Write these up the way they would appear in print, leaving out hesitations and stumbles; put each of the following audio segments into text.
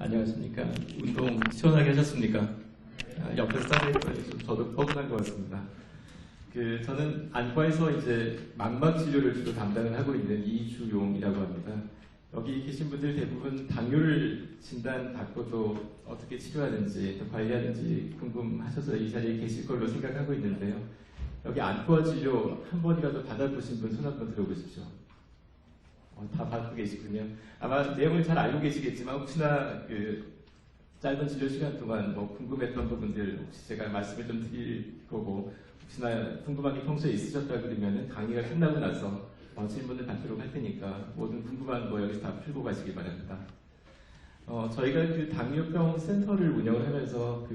안녕하십니까. 운동 시원하게 하셨습니까? 옆에서 따라했더니 저도 뻐근한 것 같습니다. 저는 안과에서 이제 망막 진료를 주로 담당을 하고 있는 이주용이라고 합니다. 여기 계신 분들 대부분 당뇨를 진단받고 또 어떻게 치료하는지 또 관리하는지 궁금하셔서 이 자리에 계실 걸로 생각하고 있는데요. 여기 안과 진료 한 번이라도 받아보신 분 손 한번 들어보십시오. 다 받고 계시군요. 아마 내용을 잘 알고 계시겠지만 혹시나 짧은 진료 시간 동안 궁금했던 부분들 혹시 제가 말씀을 좀 드릴 거고 혹시나 궁금한 게 평소에 있으셨다 그러면 강의가 끝나고 나서 질문을 받도록 할 테니까 모든 궁금한 거 여기서 다 풀고 가시기 바랍니다. 저희가 당뇨병 센터를 운영을 하면서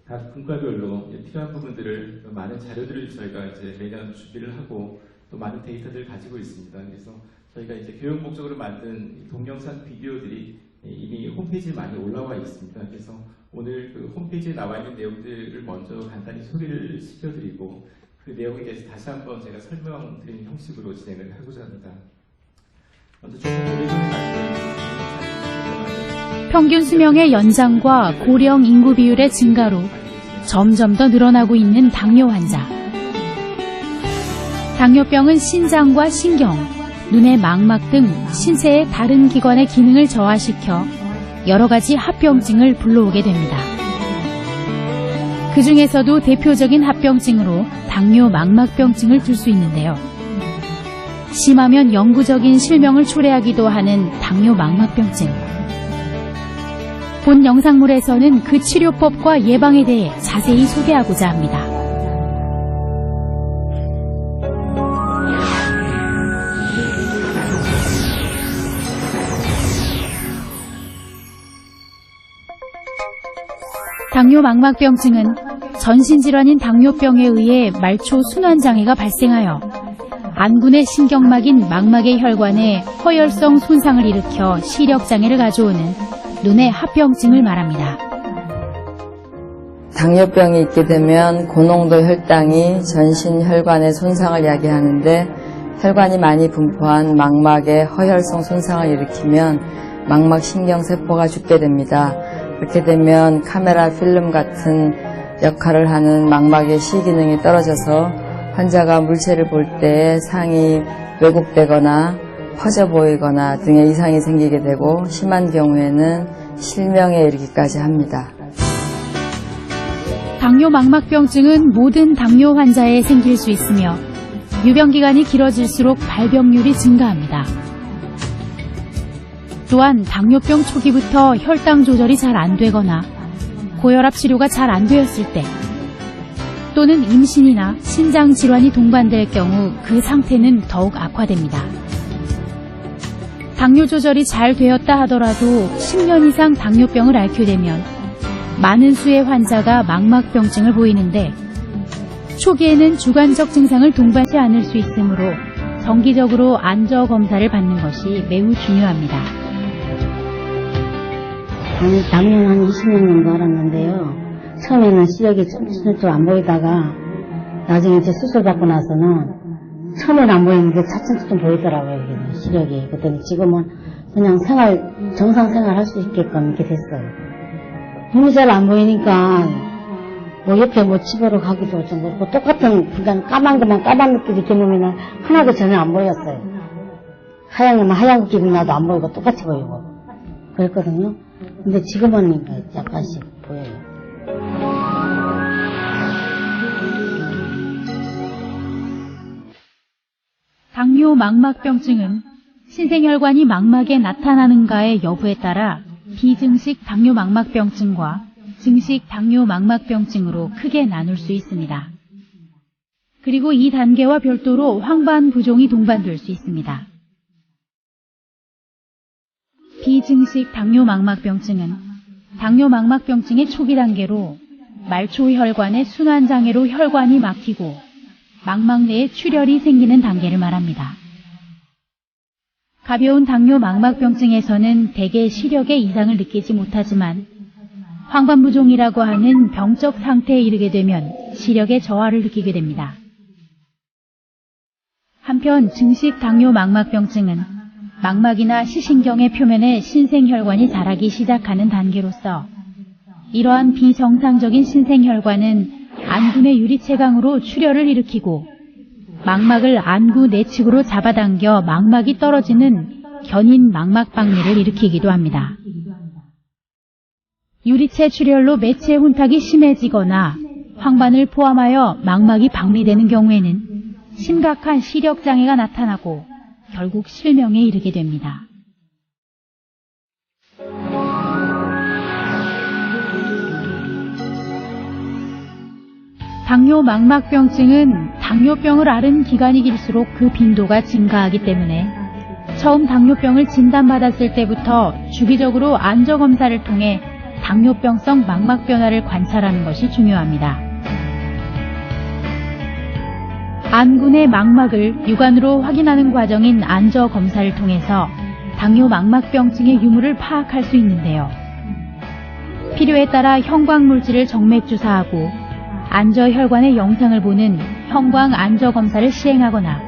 각 분과별로 필요한 부분들을 많은 자료들을 저희가 이제 매년 준비를 하고 또 많은 데이터들을 가지고 있습니다. 그래서 저희가 이제 교육 목적으로 만든 동영상 비디오들이 이미 홈페이지에 많이 올라와 있습니다. 그래서 오늘 홈페이지에 나와 있는 내용들을 먼저 간단히 소개를 시켜드리고 그 내용에 대해서 다시 한번 제가 설명드리는 형식으로 진행을 하고자 합니다. 먼저 조금 오래전에 만든 평균 수명의 연장과 고령 인구 비율의 증가로 점점 더 늘어나고 있는 당뇨 환자. 당뇨병은 신장과 신경, 눈의 망막 등 신체의 다른 기관의 기능을 저하시켜 여러 가지 합병증을 불러오게 됩니다. 그 중에서도 대표적인 합병증으로 당뇨 망막병증을 들 수 있는데요. 심하면 영구적인 실명을 초래하기도 하는 당뇨 망막병증. 본 영상물에서는 그 치료법과 예방에 대해 자세히 소개하고자 합니다. 당뇨 망막병증은 전신질환인 당뇨병에 의해 말초 순환장애가 발생하여 안군의 신경막인 망막의 혈관에 허혈성 손상을 일으켜 시력장애를 가져오는 눈의 합병증을 말합니다. 당뇨병이 있게 되면 고농도 혈당이 전신 혈관의 손상을 야기하는데 혈관이 많이 분포한 망막의 허혈성 손상을 일으키면 망막신경세포가 죽게 됩니다. 그렇게 되면 카메라 필름 같은 역할을 하는 망막의 시기능이 떨어져서 환자가 물체를 볼 때 상이 왜곡되거나 퍼져 보이거나 등의 이상이 생기게 되고 심한 경우에는 실명에 이르기까지 합니다. 당뇨 망막병증은 모든 당뇨 환자에 생길 수 있으며 유병기간이 길어질수록 발병률이 증가합니다. 또한 당뇨병 초기부터 혈당 조절이 잘 안 되거나 고혈압 치료가 잘 안 되었을 때 또는 임신이나 신장 질환이 동반될 경우 그 상태는 더욱 악화됩니다. 당뇨 조절이 잘 되었다 하더라도 10년 이상 당뇨병을 앓게 되면 많은 수의 환자가 망막병증을 보이는데 초기에는 주관적 증상을 동반하지 않을 수 있으므로 정기적으로 안저 검사를 받는 것이 매우 중요합니다. 저는 당뇨 한 20년 정도 알았는데요. 처음에는 시력이 좀 안 보이다가 나중에 이제 수술 받고 나서는 처음에는 안 보이는데 차츰 좀 보이더라고요. 시력이. 그랬더니 지금은 그냥 정상 생활 할 수 있게끔 이렇게 됐어요. 눈이 잘 안 보이니까 옆에 집으로 가기도 좀 그렇고 똑같은 그냥 까만 것들 이렇게 보면은 하나도 전혀 안 보였어요. 하얀 기분 나도 안 보이고 똑같이 보이고 그랬거든요. 근데 지금은 약간씩 보여요. 당뇨 망막병증은 신생혈관이 망막에 나타나는가의 여부에 따라 비증식 당뇨 망막병증과 증식 당뇨 망막병증으로 크게 나눌 수 있습니다. 그리고 이 단계와 별도로 황반 부종이 동반될 수 있습니다. 비증식 당뇨 망막병증은 당뇨 망막병증의 초기 단계로 말초 혈관의 순환장애로 혈관이 막히고 망막 내에 출혈이 생기는 단계를 말합니다. 가벼운 당뇨 망막병증에서는 대개 시력에 이상을 느끼지 못하지만 황반부종이라고 하는 병적 상태에 이르게 되면 시력의 저하를 느끼게 됩니다. 한편 증식 당뇨 망막병증은 망막이나 시신경의 표면에 신생혈관이 자라기 시작하는 단계로서 이러한 비정상적인 신생혈관은 안군의 유리체강으로 출혈을 일으키고 망막을 안구 내측으로 잡아당겨 망막이 떨어지는 견인 망막박리를 일으키기도 합니다. 유리체 출혈로 매체 혼탁이 심해지거나 황반을 포함하여 망막이 박리되는 경우에는 심각한 시력장애가 나타나고 결국 실명에 이르게 됩니다. 당뇨 망막병증은 당뇨병을 앓은 기간이 길수록 그 빈도가 증가하기 때문에 처음 당뇨병을 진단받았을 때부터 주기적으로 안저검사를 통해 당뇨병성 망막 변화를 관찰하는 것이 중요합니다. 안군의 망막을 육안으로 확인하는 과정인 안저검사를 통해서 당뇨 망막병증의 유무를 파악할 수 있는데요. 필요에 따라 형광물질을 정맥주사하고 안저혈관의 영상을 보는 형광 안저검사를 시행하거나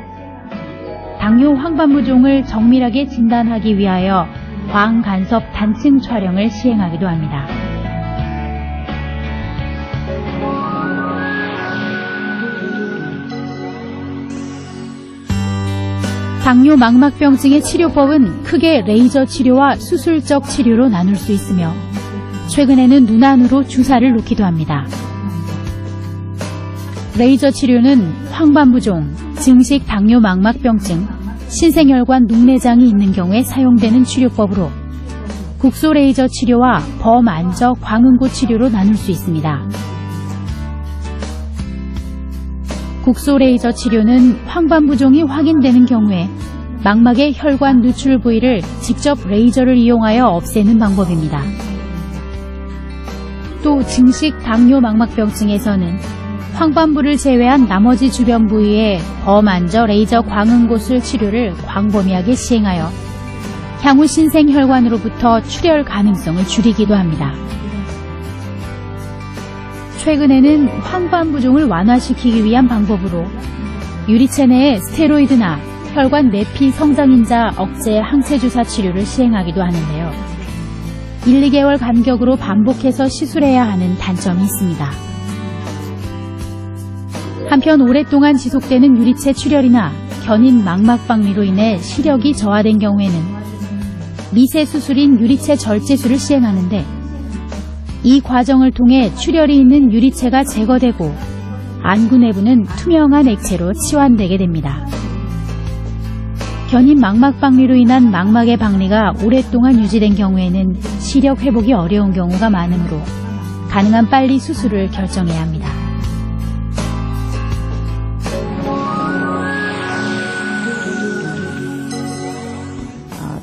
당뇨 황반부종을 정밀하게 진단하기 위하여 광간섭 단층 촬영을 시행하기도 합니다. 당뇨 망막병증의 치료법은 크게 레이저 치료와 수술적 치료로 나눌 수 있으며 최근에는 눈안으로 주사를 놓기도 합니다. 레이저 치료는 황반부종, 증식 당뇨 망막병증, 신생혈관 녹내장이 있는 경우에 사용되는 치료법으로 국소 레이저 치료와 범안저 광응고 치료로 나눌 수 있습니다. 국소 레이저 치료는 황반부종이 확인되는 경우에 망막의 혈관 누출 부위를 직접 레이저를 이용하여 없애는 방법입니다. 또 증식 당뇨 망막병증에서는 황반부를 제외한 나머지 주변 부위에 범안저 레이저 광응고술 치료를 광범위하게 시행하여 향후 신생혈관으로부터 출혈 가능성을 줄이기도 합니다. 최근에는 황반부종을 완화시키기 위한 방법으로 유리체 내에 스테로이드나 혈관 내피 성장인자 억제 항체주사 치료를 시행하기도 하는데요. 1, 2개월 간격으로 반복해서 시술해야 하는 단점이 있습니다. 한편 오랫동안 지속되는 유리체 출혈이나 견인 망막박리로 인해 시력이 저하된 경우에는 미세 수술인 유리체 절제술을 시행하는데 이 과정을 통해 출혈이 있는 유리체가 제거되고 안구 내부는 투명한 액체로 치환되게 됩니다. 견인 망막박리로 인한 망막의 박리가 오랫동안 유지된 경우에는 시력 회복이 어려운 경우가 많으므로 가능한 빨리 수술을 결정해야 합니다.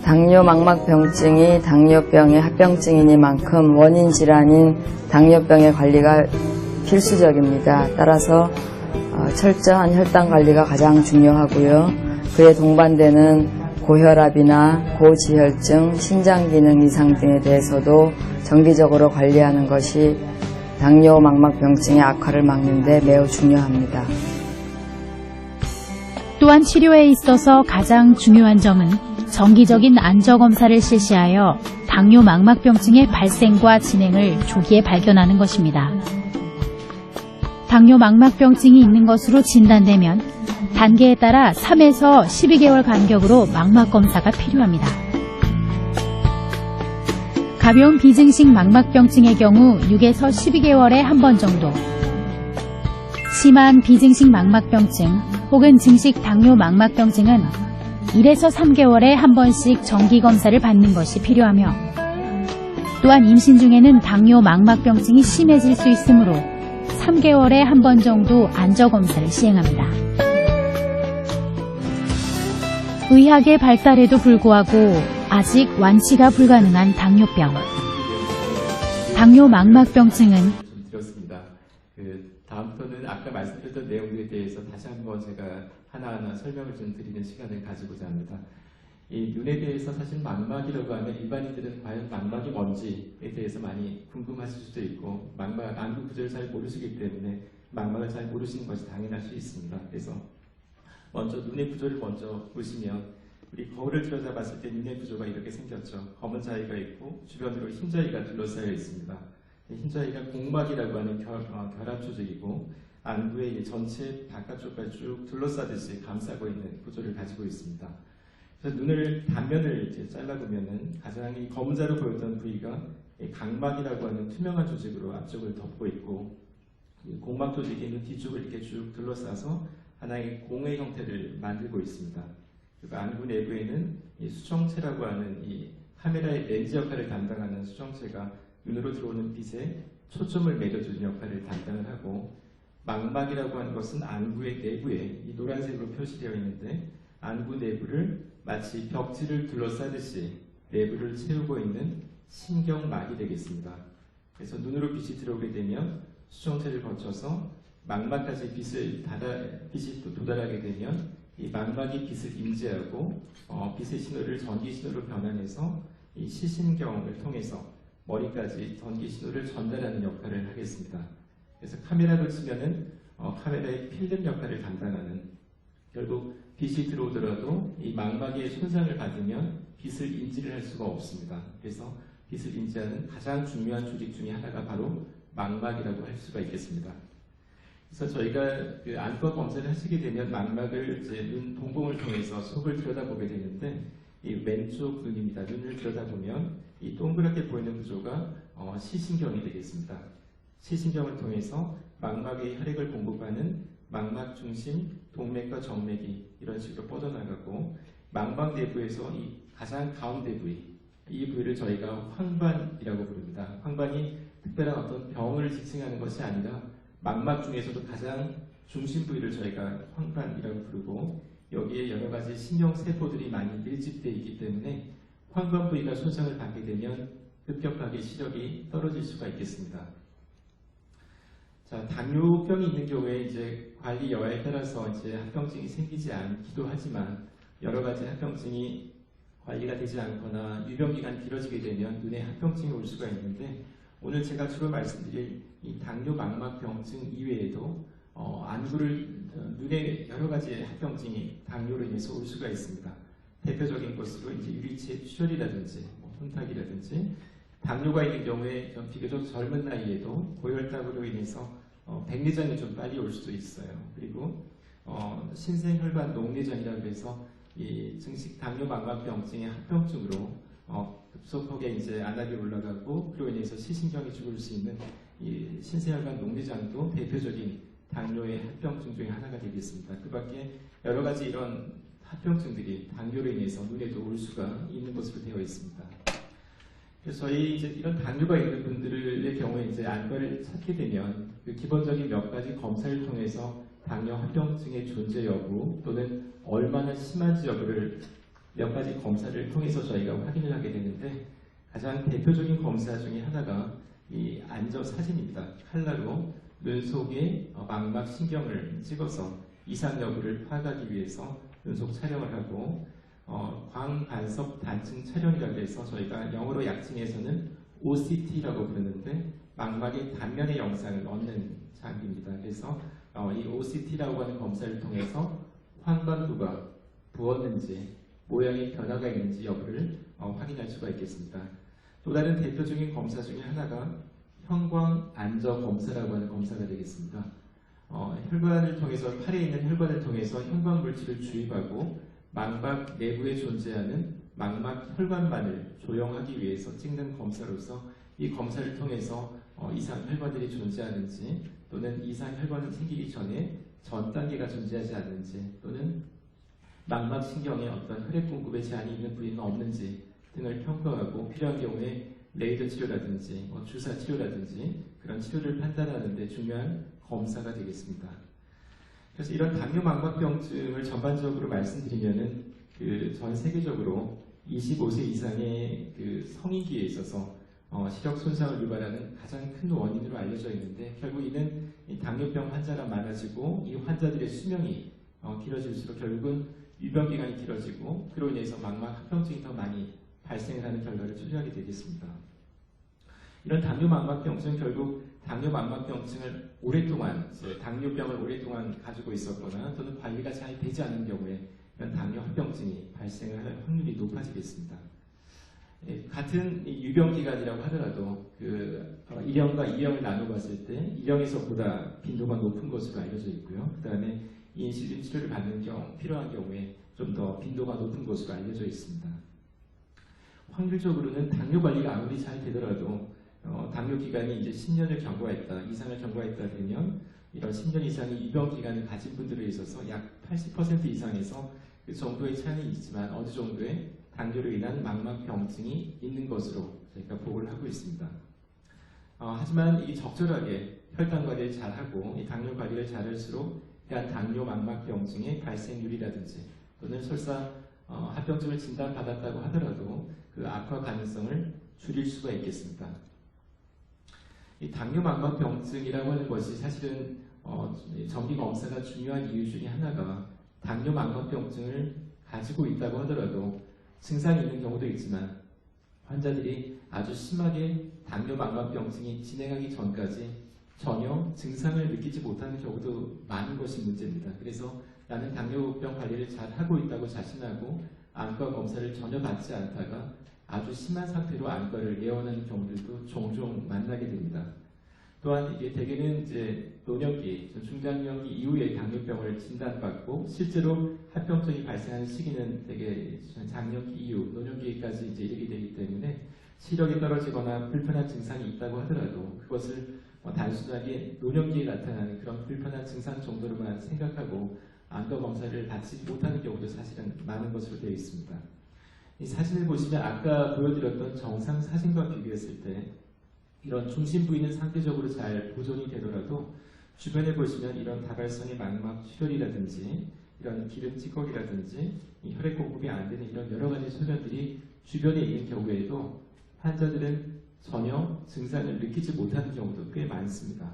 당뇨 망막병증이 당뇨병의 합병증이니만큼 원인 질환인 당뇨병의 관리가 필수적입니다. 따라서 철저한 혈당 관리가 가장 중요하고요. 그에 동반되는 고혈압이나 고지혈증, 신장기능 이상 등에 대해서도 정기적으로 관리하는 것이 당뇨 망막병증의 악화를 막는 데 매우 중요합니다. 또한 치료에 있어서 가장 중요한 점은 정기적인 안저검사를 실시하여 당뇨 망막병증의 발생과 진행을 조기에 발견하는 것입니다. 당뇨 망막병증이 있는 것으로 진단되면 단계에 따라 3에서 12개월 간격으로 망막검사가 필요합니다. 가벼운 비증식 망막병증의 경우 6에서 12개월에 한 번 정도, 심한 비증식 망막병증 혹은 증식 당뇨 망막병증은 1에서 3개월에 한 번씩 정기검사를 받는 것이 필요하며 또한 임신 중에는 당뇨 망막병증이 심해질 수 있으므로 3개월에 한 번 정도 안저검사를 시행합니다. 의학의 발달에도 불구하고 아직 완치가 불가능한 당뇨병. 당뇨 망막병증은 좀 드렸습니다. 다음부터는 아까 말씀드렸던 내용들에 대해서 다시 한번 제가 하나하나 설명을 좀 드리는 시간을 가지고자 합니다. 이 눈에 대해서 사실 망막이라고 하면 일반인들은 과연 망막이 뭔지에 대해서 많이 궁금하실 수도 있고 망막 안구 구조를 잘 모르시기 때문에 망막을 잘 모르시는 것이 당연할 수 있습니다. 그래서 먼저 눈의 구조를 먼저 보시면 우리 거울을 들여다봤을 때 눈의 구조가 이렇게 생겼죠. 검은 자위가 있고 주변으로 흰 자위가 둘러싸여 있습니다. 흰 자위가 공막이라고 하는 결합 조직이고 안구의 전체 바깥쪽까지 쭉 둘러싸듯이 감싸고 있는 구조를 가지고 있습니다. 그래서 눈을 단면을 이제 잘라보면은 가장 이 검은 자로 보였던 부위가 이 각막이라고 하는 투명한 조직으로 앞쪽을 덮고 있고 이 공막 조직이 눈 뒤쪽을 이렇게 쭉 둘러싸서 하나의 공의 형태를 만들고 있습니다. 그리고 안구 내부에는 이 수정체라고 하는 이 카메라의 렌즈 역할을 담당하는 수정체가 눈으로 들어오는 빛에 초점을 매겨주는 역할을 담당을 하고 망막이라고 하는 것은 안구의 내부에 이 노란색으로 표시되어 있는데 안구 내부를 마치 벽지를 둘러싸듯이 내부를 채우고 있는 신경막이 되겠습니다. 그래서 눈으로 빛이 들어오게 되면 수정체를 거쳐서 망막까지 빛이 도달하게 되면 이 망막이 빛을 인지하고 빛의 신호를 전기 신호로 변환해서 이 시신경을 통해서 머리까지 전기 신호를 전달하는 역할을 하겠습니다. 그래서 카메라로 치면은 카메라의 필름 역할을 담당하는 결국 빛이 들어오더라도 이 망막의 손상을 받으면 빛을 인지를 할 수가 없습니다. 그래서 빛을 인지하는 가장 중요한 조직 중에 하나가 바로 망막이라고 할 수가 있겠습니다. 그래서 저희가 그 안과 검사를 하시게 되면 망막을 이제 눈 동공을 통해서 속을 들여다보게 되는데 이 왼쪽 눈입니다. 눈을 들여다보면 이 동그랗게 보이는 구조가 시신경이 되겠습니다. 시신경을 통해서 망막의 혈액을 공급하는 망막 중심 동맥과 정맥이 이런 식으로 뻗어나가고 망막 내부에서 이 가장 가운데 부위, 이 부위를 저희가 황반이라고 부릅니다. 황반이 특별한 어떤 병을 지칭하는 것이 아니라 망막 중에서도 가장 중심 부위를 저희가 황반이라고 부르고 여기에 여러 가지 신경 세포들이 많이 밀집되어 있기 때문에 황반 부위가 손상을 받게 되면 급격하게 시력이 떨어질 수가 있겠습니다. 자, 당뇨병이 있는 경우에 이제 관리 여하에 따라서 이제 합병증이 생기지 않기도 하지만 여러 가지 합병증이 관리가 되지 않거나 유병 기간이 길어지게 되면 눈에 합병증이 올 수가 있는데 오늘 제가 주로 말씀드릴 이 당뇨 망막병증 이외에도 눈에 여러 가지 합병증이 당뇨로 인해서 올 수가 있습니다. 대표적인 것으로 이제 유리체 출혈이라든지 혼탁이라든지 당뇨가 있는 경우에 좀 비교적 젊은 나이에도 고혈당으로 인해서 백내장이 좀 빨리 올 수도 있어요. 그리고 신생혈관 녹내장이라고 해서 이 증식 당뇨 망막병증의 합병증으로 급속하게 이제 안압이 올라가고 그로 인해서 시신경이 죽을 수 있는 이 신생혈관 녹내장도 대표적인 당뇨의 합병증 중에 하나가 되겠습니다. 그 밖에 여러 가지 이런 합병증들이 당뇨로 인해서 눈에도 올 수가 있는 것으로 되어 있습니다. 그래서 저희 이제 이런 당뇨가 있는 분들의 경우에 이제 안과를 찾게 되면 그 기본적인 몇 가지 검사를 통해서 당뇨 합병증의 존재 여부 또는 얼마나 심한지 여부를 몇 가지 검사를 통해서 저희가 확인을 하게 되는데 가장 대표적인 검사 중에 하나가 이 안저 사진입니다. 칼라로 눈 속에 망막 신경을 찍어서 이상 여부를 파악하기 위해서 눈속 촬영을 하고 광간섭 단층 촬영이라고 해서 저희가 영어로 약칭해서는 OCT라고 부르는데 망막의 단면의 영상을 얻는 장비입니다. 그래서 이 OCT라고 하는 검사를 통해서 황반부가 부었는지 모양의 변화가 있는지 여부를 확인할 수가 있겠습니다. 또 다른 대표적인 검사 중에 하나가 형광 안저 검사라고 하는 검사가 되겠습니다. 혈관을 통해서 팔에 있는 혈관을 통해서 형광 물질을 주입하고 망막 내부에 존재하는 망막 혈관만을 조형하기 위해서 찍는 검사로서 이 검사를 통해서 이상 혈관들이 존재하는지 또는 이상 혈관이 생기기 전에 전 단계가 존재하지 않는지 또는 망막 신경에 어떤 혈액 공급에 제한이 있는 부위는 없는지 등을 평가하고 필요한 경우에 레이저 치료라든지 주사 치료라든지 그런 치료를 판단하는 데 중요한 검사가 되겠습니다. 그래서 이런 당뇨 망막병증을 전반적으로 말씀드리면은 그 전 세계적으로 25세 이상의 그 성인기에 있어서 시력 손상을 유발하는 가장 큰 원인으로 알려져 있는데 결국 이는 이 당뇨병 환자가 많아지고 이 환자들의 수명이 길어질수록 결국은 유병 기간이 길어지고 그로 인해서 망막 합병증이 더 많이 발생을 하는 결과를 초래하게 되겠습니다. 이런 당뇨 망막병증은 결국 당뇨 망막병증을 오랫동안 당뇨병을 오랫동안 가지고 있었거나 또는 관리가 잘 되지 않은 경우에 이런 당뇨 합병증이 발생할 확률이 높아지겠습니다. 같은 유병 기간이라고 하더라도 1형과 2형을 나눠봤을 때 1형에서보다 빈도가 높은 것으로 알려져 있고요. 그 다음에 인슐린 치료를 받는 필요한 경우에 좀 더 빈도가 높은 것으로 알려져 있습니다. 확률적으로는 당뇨 관리가 아무리 잘 되더라도 당뇨 기간이 이제 10년을 경과했다, 이상을 경과했다 되면 이런 10년 이상의 유병 기간을 가진 분들에 있어서 약 80% 이상에서 그 정도의 차이는 있지만 어느 정도의 당뇨로 인한 망막병증이 있는 것으로 저희가 보고를 하고 있습니다. 하지만 이 적절하게 혈당 관리를 잘하고 이 당뇨 관리를 잘할수록 이러한 당뇨 망막병증의 발생률이라든지 또는 설사 합병증을 진단받았다고 하더라도 그 악화 가능성을 줄일 수가 있겠습니다. 이 당뇨 망막병증이라고 하는 것이 사실은 정기 검사가 중요한 이유 중에 하나가 당뇨 망막병증을 가지고 있다고 하더라도 증상이 있는 경우도 있지만 환자들이 아주 심하게 당뇨 망막병증이 진행하기 전까지 전혀 증상을 느끼지 못하는 경우도 많은 것이 문제입니다. 그래서 나는 당뇨병 관리를 잘 하고 있다고 자신하고 안과 검사를 전혀 받지 않다가 아주 심한 상태로 안과를 예언하는 경우들도 종종 만나게 됩니다. 또한 이게 대개는 이제 노년기, 중장년기 이후에 당뇨병을 진단받고 실제로 합병증이 발생하는 시기는 대개 장년기 이후, 노년기까지 이제 이르게 되기 때문에 시력이 떨어지거나 불편한 증상이 있다고 하더라도 그것을 단순하게 노년기에 나타나는 그런 불편한 증상 정도로만 생각하고 안과 검사를 받지 못하는 경우도 사실은 많은 것으로 되어 있습니다. 이 사진을 보시면 아까 보여드렸던 정상 사진과 비교했을 때 이런 중심 부위는 상대적으로 잘 보존이 되더라도 주변에 보시면 이런 다발성의 망막 출혈이라든지 이런 기름 찌꺼기라든지 이 혈액 공급이 안 되는 이런 여러 가지 소견들이 주변에 있는 경우에도 환자들은 전혀 증상을 느끼지 못하는 경우도 꽤 많습니다.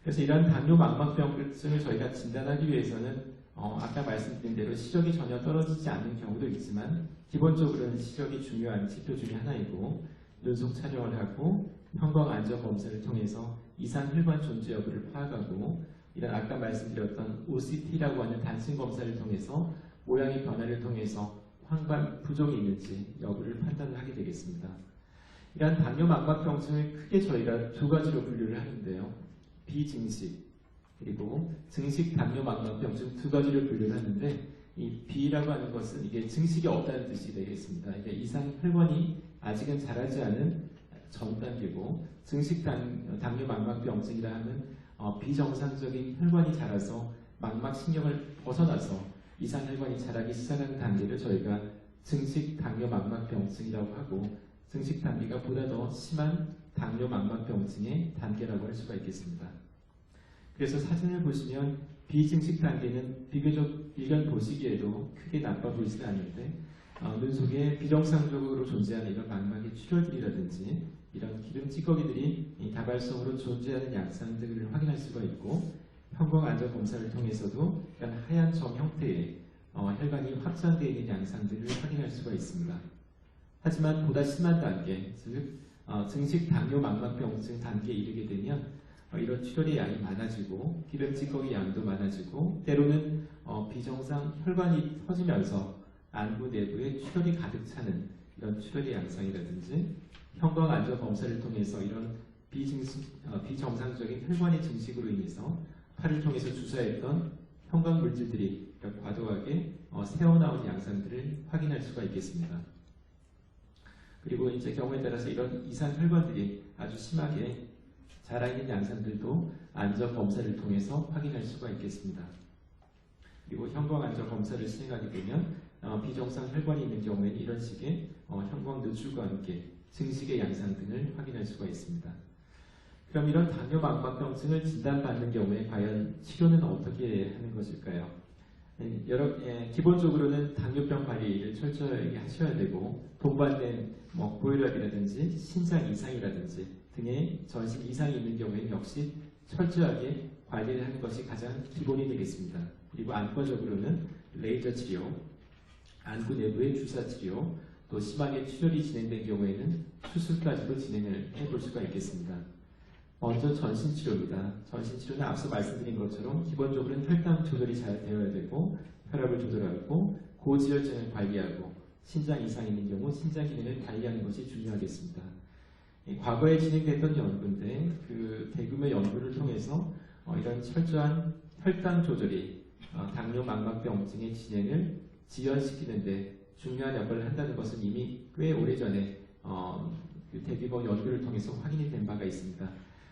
그래서 이런 당뇨 망막병증을 저희가 진단하기 위해서는 아까 말씀드린 대로 시력이 전혀 떨어지지 않는 경우도 있지만 기본적으로는 시력이 중요한 지표 중에 하나이고 눈속 촬영을 하고 형광 안전 검사를 통해서 이상 혈관 존재 여부를 파악하고 이런 아까 말씀드렸던 OCT라고 하는 단층 검사를 통해서 모양의 변화를 통해서 황반 부종이 있는지 여부를 판단을 하게 되겠습니다. 이러한 당뇨 망막병증을 크게 저희가 두 가지로 분류를 하는데요. 비증식 그리고 증식 당뇨 망막병증 두 가지를 분류를 하는데 이 B라고 하는 것은 이게 증식이 없다는 뜻이 되겠습니다. 이게 이상 혈관이 아직은 자라지 않은 전 단계고 증식 당뇨 망막병증이라 하면 비정상적인 혈관이 자라서 망막신경을 벗어나서 이상 혈관이 자라기 시작하는 단계를 저희가 증식 당뇨 망막병증이라고 하고 증식 단계가 보다 더 심한 당뇨 망막병증의 단계라고 할 수가 있겠습니다. 그래서 사진을 보시면 비증식 단계는 비교적 일견 보시기에도 크게 나빠 보이지는 않는데 눈 속에 비정상적으로 존재하는 이런 망막의 출혈들이라든지 이런 기름 찌꺼기들이 다발성으로 존재하는 양상들을 확인할 수가 있고 형광 안전 검사를 통해서도 이런 하얀 점 형태의 혈관이 확장되어 있는 양상들을 확인할 수가 있습니다. 하지만 보다 심한 단계, 즉 증식 당뇨 망막병증 단계에 이르게 되면 이런 출혈의 양이 많아지고 기름 찌꺼기 양도 많아지고 때로는 비정상 혈관이 터지면서 안구 내부에 출혈이 가득 차는 이런 출혈의 양상이라든지 형광 안전 검사를 통해서 이런 비정상적인 혈관의 증식으로 인해서 팔을 통해서 주사했던 형광 물질들이 과도하게 새어나온 양상들을 확인할 수가 있겠습니다. 그리고 이제 경우에 따라서 이런 이상 혈관들이 아주 심하게 자라있는 양상들도 안전 검사를 통해서 확인할 수가 있겠습니다. 그리고 형광 안전 검사를 시행하게 되면 비정상 혈관이 있는 경우에는 이런 식의 형광 노출과 함께 증식의 양상 등을 확인할 수가 있습니다. 그럼 이런 당뇨 망막병증을 진단받는 경우에 과연 치료는 어떻게 하는 것일까요? 기본적으로는 당뇨병 관리를 철저하게 하셔야 되고 동반된 고혈압이라든지 신장 이상이라든지 등의 전신 이상이 있는 경우에는 역시 철저하게 관리를 하는 것이 가장 기본이 되겠습니다. 그리고 안과적으로는 레이저 치료, 안구 내부의 주사 치료, 또 심하게 출혈이 진행된 경우에는 수술까지도 진행을 해볼 수가 있겠습니다. 먼저 전신치료입니다. 전신치료는 앞서 말씀드린 것처럼 기본적으로는 혈당 조절이 잘 되어야 되고 혈압을 조절하고 고지혈증을 관리하고 신장 이상이 있는 경우 신장 기능을 관리하는 것이 중요하겠습니다. 과거에 진행됐던 연구인데 그 대규모 연구를 통해서 이런 철저한 혈당 조절이 당뇨 망막병증의 진행을 지연시키는데 중요한 역할을 한다는 것은 이미 꽤 오래전에 그 대규모 연구를 통해서 확인이 된 바가 있습니다.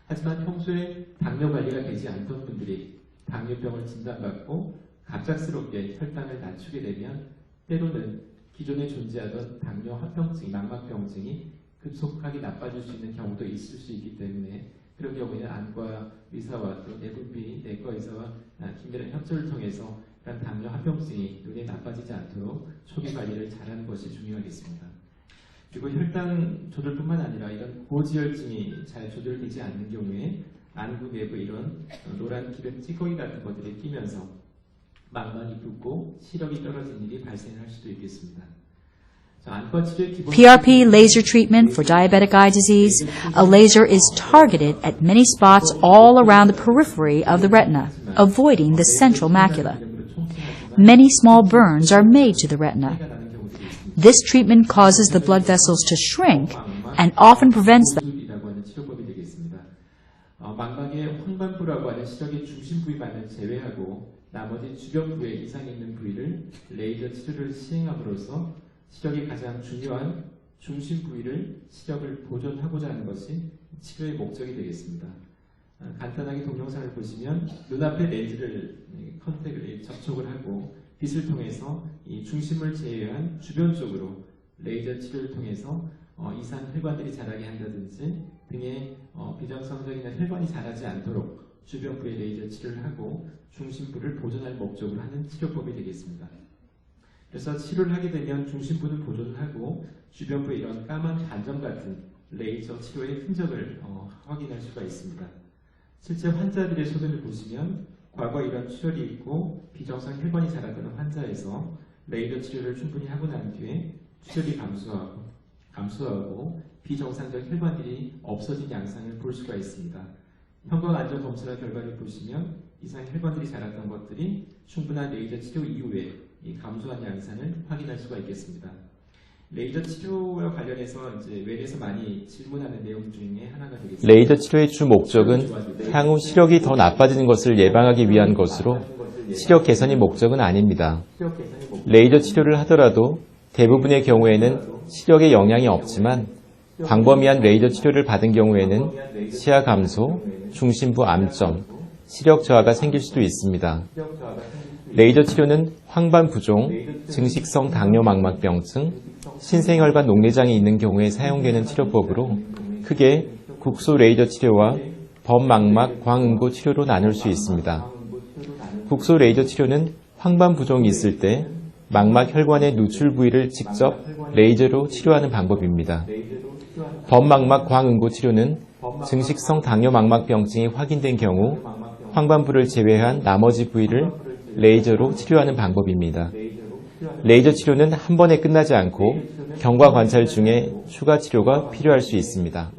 하지만 평소에 당뇨 관리가 되지 않던 분들이 당뇨병을 진단받고 갑작스럽게 혈당을 낮추게 되면 때로는 기존에 존재하던 당뇨 합병증, 망막병증이 급속하게 나빠질 수 있는 경우도 있을 수 있기 때문에 그런 경우에는 안과 의사와 또 내분비 내과 의사와 긴밀한 협조를 통해서 이런 당뇨 합병증이 눈에 나빠지지 않도록 초기 관리를 잘하는 것이 중요하겠습니다. 그리고 혈당 조절뿐만 아니라 이런 고지혈증이 잘 조절되지 않는 경우에 안구 내부 이런 노란 기름 찌꺼기 같은 것들이 끼면서 망막이 붓고 시력이 떨어지는 일이 발생할 수도 있겠습니다. PRP laser treatment for diabetic eye disease. A laser is targeted at many spots all around the periphery of the retina, avoiding the central macula. Many small burns are made to the retina. This treatment causes the blood vessels to shrink and often prevents them. 망막의 황반부라고 하는 시력의 중심 부위만을 제외하고 나머지 주변 부위에 이상이 있는 부위를 레이저 치료를 시행함으로써 시력이 가장 중요한 중심 부위를 시력을 보존하고자 하는 것이 치료의 목적이 되겠습니다. 간단하게 동영상을 보시면 눈앞에 렌즈를 컨택을 접촉을 하고 빛을 통해서 이 중심을 제외한 주변 쪽으로 레이저 치료를 통해서 이상 혈관들이 자라게 한다든지 등의 비정상적인 혈관이 자라지 않도록 주변 부에 레이저 치료를 하고 중심부를 보존할 목적으로 하는 치료법이 되겠습니다. 그래서 치료를 하게 되면 중심부는 보존을 하고 주변부에 이런 까만 반점 같은 레이저 치료의 흔적을 확인할 수가 있습니다. 실제 환자들의 소견을 보시면 과거 이런 출혈이 있고 비정상 혈관이 자랐던 환자에서 레이저 치료를 충분히 하고 난 뒤에 출혈이 감소하고 비정상적 혈관들이 없어진 양상을 볼 수가 있습니다. 형광 안전 검사 결과를 보시면 이상 혈관들이 자랐던 것들이 충분한 레이저 치료 이후에 이 감소한 양상을 확인할 수가 있겠습니다. 레이저 치료와 관련해서 이제 외래에서 많이 질문하는 내용 중에 하나가 되겠습니다. 레이저 치료의 주 목적은 향후 시력이 더 나빠지는 것을 예방하기 위한 것으로 시력 개선이 목적은 아닙니다. 레이저 치료를 하더라도 대부분의 경우에는 시력에 영향이 없지만 광범위한 레이저 치료를 받은 경우에는 시야 감소, 중심부 암점, 시력 저하가 생길 수도 있습니다. 레이저 치료는 황반 부종, 증식성 당뇨 망막병증, 신생혈관 녹내장이 있는 경우에 사용되는 치료법으로 크게 국소 레이저 치료와 범망막 광응고 치료로 나눌 수 있습니다. 국소 레이저 치료는 황반 부종이 있을 때 망막 혈관의 누출 부위를 직접 레이저로 치료하는 방법입니다. 범망막 광응고 치료는 증식성 당뇨 망막병증이 확인된 경우 황반부를 제외한 나머지 부위를 레이저로 치료하는 방법입니다. 레이저 치료는 한 번에 끝나지 않고 경과 관찰 중에 추가 치료가 필요할 수 있습니다.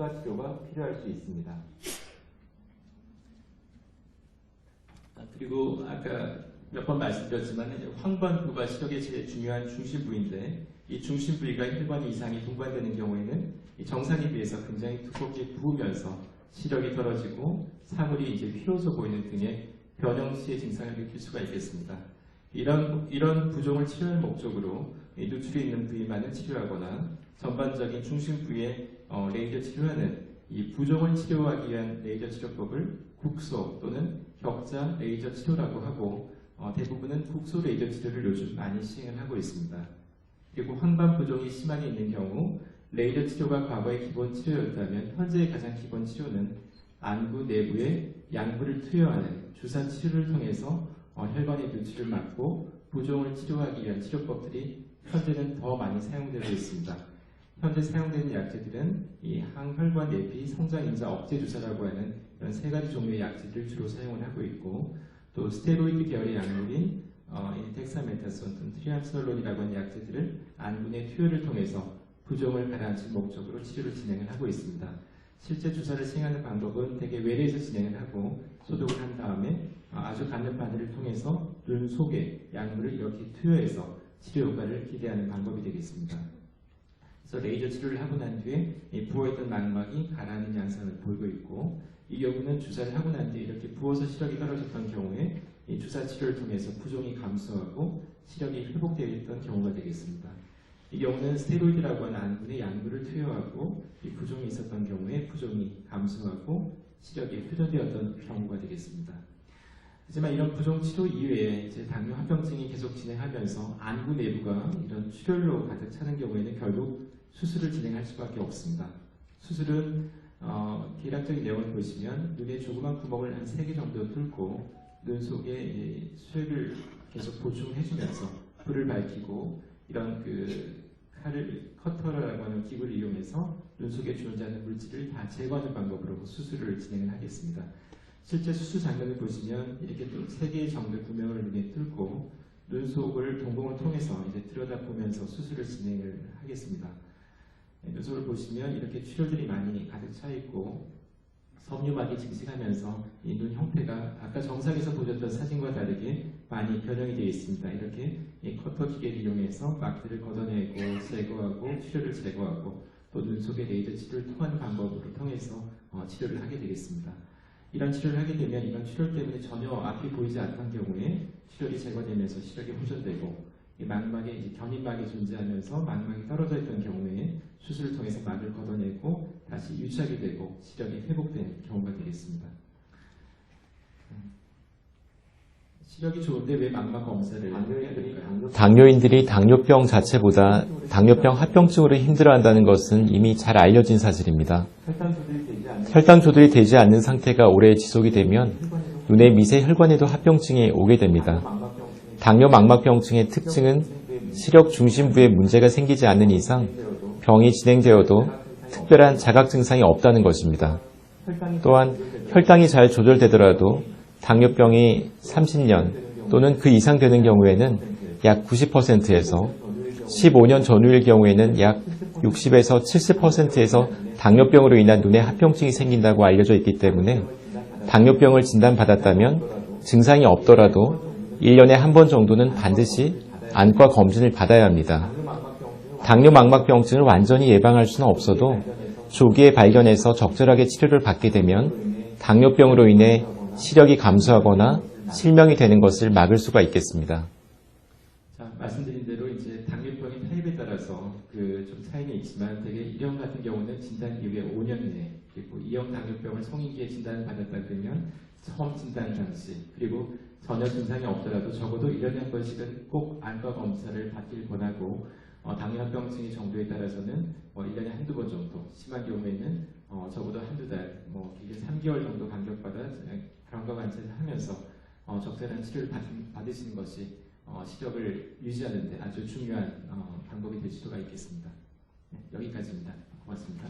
그리고 아까 몇 번 말씀드렸지만 황반부가 시력의 제일 중요한 중심 부위인데 이 중심 부위가 혈관 이상이 동반되는 경우에는 이 정상에 비해서 굉장히 두껍게 부으면서 시력이 떨어지고 사물이 이제 휘어져 보이는 등의 변형시의 증상을 느낄 수가 있겠습니다. 이런 부종을 치료할 목적으로 누출이 있는 부위만을 치료하거나 전반적인 중심 부위에 레이저 치료하는 이 부종을 치료하기 위한 레이저 치료법을 국소 또는 격자 레이저 치료라고 하고 대부분은 국소 레이저 치료를 요즘 많이 시행을 하고 있습니다. 그리고 황반 부종이 심하게 있는 경우 레이저 치료가 과거의 기본 치료였다면 현재의 가장 기본 치료는 안구 내부에 양부를 투여하는 주사 치료를 통해서 혈관의 누출을 막고 부종을 치료하기 위한 치료법들이 현재는 더 많이 사용되고 있습니다. 현재 사용되는 약제들은 이 항혈관 내피 성장인자 억제 주사라고 하는 이런 세 가지 종류의 약제들을 주로 사용을 하고 있고 또 스테로이드 계열의 약물인 덱사메타손 또는 트리암솔론이라고 하는 약제들을 안구 내 투여를 통해서 부종을 가라앉힐 목적으로 치료를 진행을 하고 있습니다. 실제 주사를 시행하는 방법은 대개 외래에서 진행을 하고 소독을 한 다음에 아주 가는 바늘을 통해서 눈 속에 약물을 이렇게 투여해서 치료 효과를 기대하는 방법이 되겠습니다. 그래서 레이저 치료를 하고 난 뒤에 이 부어있던 망막이 가라앉는 양상을 보이고 있고, 이 경우는 주사를 하고 난 뒤에 이렇게 부어서 시력이 떨어졌던 경우에 이 주사 치료를 통해서 부종이 감소하고 시력이 회복되어 있던 경우가 되겠습니다. 이 경우는 스테로이드라고 하는 안군의 약물을 투여하고 이 부종이 있었던 경우에 부종이 감소하고 시력이 회복되었던 경우가 되겠습니다. 하지만 이런 부종 치료 이외에 이제 당뇨 합병증이 계속 진행하면서 안구 내부가 이런 출혈로 가득 차는 경우에는 결국 수술을 진행할 수밖에 없습니다. 수술은 대략적인 내용을 보시면 눈에 조그만 구멍을 한 3개 정도 뚫고 눈 속에 수액을 계속 보충해주면서 불을 밝히고 이런 커터라고 하는 기구를 이용해서 눈 속에 존재하는 물질을 다 제거하는 방법으로 수술을 진행을 하겠습니다. 실제 수술 장면을 보시면 이렇게 또 3개 정도의 구멍을 눈에 뚫고 눈 속을 동공을 통해서 이제 들여다보면서 수술을 진행을 하겠습니다. 눈 속을 보시면 이렇게 출혈들이 많이 가득 차 있고 섬유막이 증식하면서 이 눈 형태가 아까 정상에서 보셨던 사진과 다르게 많이 변형이 되어 있습니다. 이렇게 이 커터 기계를 이용해서 막들을 걷어내고 제거하고 출혈을 제거하고 또 눈 속에 레이저 치료를 통한 방법으로 통해서 치료를 하게 되겠습니다. 이런 치료를 하게 되면 이런 출혈 때문에 전혀 앞이 보이지 않던 경우에 출혈이 제거되면서 시력이 호전되고 이 망막에 이제 견인막이 존재하면서 망막이 떨어져 있던 경우에 수술을 통해서 막을 걷어내고 다시 유착이 되고 시력이 회복되는 경우가 되겠습니다. 시력이 좋은데 왜 망막 검사를 해야 될까요? 당뇨인들이 당뇨병 자체보다 당뇨병 합병증으로 힘들어한다는 것은 이미 잘 알려진 사실입니다. 혈당 조절이 되지 않는 상태가 오래 지속이 되면 눈의 미세 혈관에도 합병증이 오게 됩니다. 당뇨 망막병증의 특징은 시력 중심부에 문제가 생기지 않는 이상 병이 진행되어도 특별한 자각 증상이 없다는 것입니다. 또한 혈당이 잘 조절되더라도 당뇨병이 30년 또는 그 이상 되는 경우에는 약 90%에서 15년 전후일 경우에는 약 60에서 70%에서 당뇨병으로 인한 눈의 합병증이 생긴다고 알려져 있기 때문에 당뇨병을 진단받았다면 증상이 없더라도 1년에 한 번 정도는 반드시 안과 검진을 받아야 합니다. 당뇨 망막병증을 완전히 예방할 수는 없어도 조기에 발견해서 적절하게 치료를 받게 되면 당뇨병으로 인해 시력이 감소하거나 실명이 되는 것을 막을 수가 있겠습니다. 자, 말씀드린 대로 이제 당뇨병의 타입에 따라서 좀 차이는 있지만 대개 1형 같은 경우는 진단 이후에 5년 내에 그리고 2형 당뇨병을 성인기에 진단을 받았다 그러면 처음 진단 당시 그리고 전혀 증상이 없더라도 적어도 1년에 한 번씩은 꼭 안과 검사를 받길 권하고 당뇨합병증의 정도에 따라서는 1년에 한두 번 정도 심한 경우에는 적어도 한두 달 길게 3개월 정도 간격받아 안과 관찰을 하면서 적절한 치료를 받으시는 것이 시력을 유지하는 데 아주 중요한 방법이 될 수가 있겠습니다. 네, 여기까지입니다. 고맙습니다.